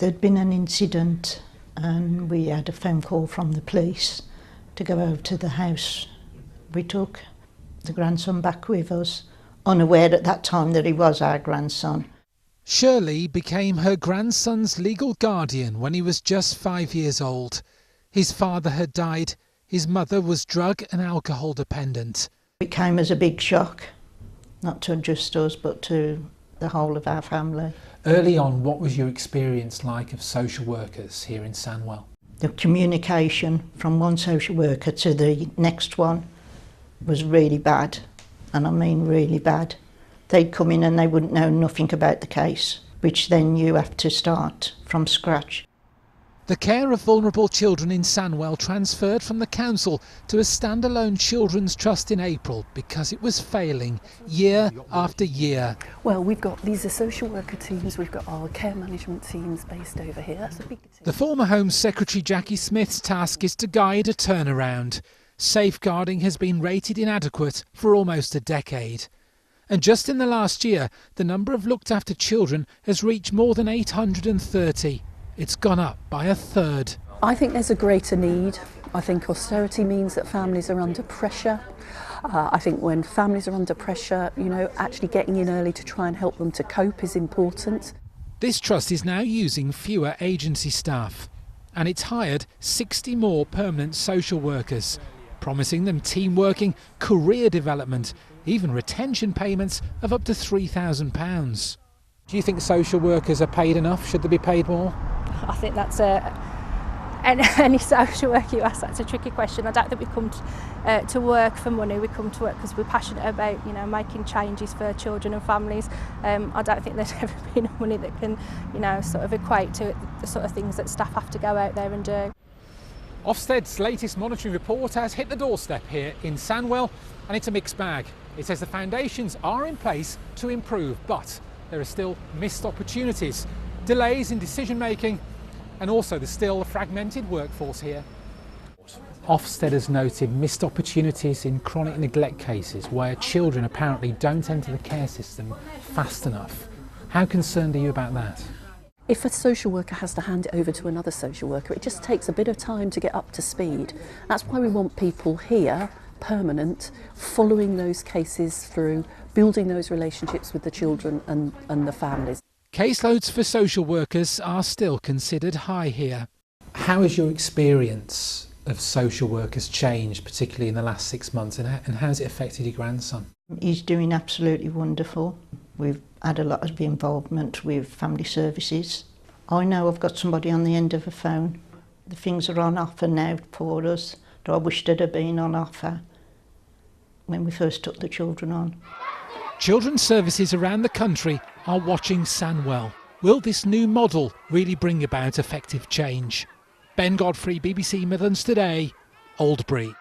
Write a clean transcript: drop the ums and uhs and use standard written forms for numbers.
There'd been an incident and we had a phone call from the police to go over to the house. We took the grandson back with us, unaware at that time that he was our grandson. Shirley became her grandson's legal guardian when he was just 5 years old. His father had died. His mother was drug and alcohol dependent. It came as a big shock, not to just us, but to the whole of our family. Early on, what was your experience like of social workers here in Sandwell? The communication from one social worker to the next one was really bad, and I mean really bad. They'd come in and they wouldn't know nothing about the case, which then you have to start from scratch. The care of vulnerable children in Sandwell transferred from the council to a standalone children's trust in April because it was failing year after year. Well, these are social worker teams, we've got our care management teams based over here. That's a big team. The former Home Secretary Jackie Smith's task is to guide a turnaround. Safeguarding has been rated inadequate for almost a decade. And just in the last year, the number of looked after children has reached more than 830. It's gone up by a third. I think there's a greater need. I think austerity means that families are under pressure. I think when families are under pressure, actually getting in early to try and help them to cope is important. This trust is now using fewer agency staff, and it's hired 60 more permanent social workers, promising them team working, career development, even retention payments of up to £3,000. Do you think social workers are paid enough? Should they be paid more? I think that's any social worker you ask, that's a tricky question. I don't think we come to work for money. We come to work because we're passionate about making changes for children and families. I don't think there's ever been money that can sort of equate to the sort of things that staff have to go out there and do. Ofsted's latest monitoring report has hit the doorstep here in Sandwell, and it's a mixed bag. It says the foundations are in place to improve, but there are still missed opportunities, delays in decision making, and also there's still a fragmented workforce here. Ofsted has noted missed opportunities in chronic neglect cases where children apparently don't enter the care system fast enough. How concerned are you about that? If a social worker has to hand it over to another social worker, it just takes a bit of time to get up to speed. That's why we want people here, permanent, following those cases through, building those relationships with the children and the families. Caseloads for social workers are still considered high here. How has your experience of social workers changed, particularly in the last 6 months, and how has it affected your grandson? He's doing absolutely wonderful. We've had a lot of involvement with family services. I know I've got somebody on the end of a phone. The things are on offer now for us that I wish they'd have been on offer when we first took the children on. Children's services around the country are watching Sandwell. Will this new model really bring about effective change? Ben Godfrey, BBC Midlands Today, Oldbury.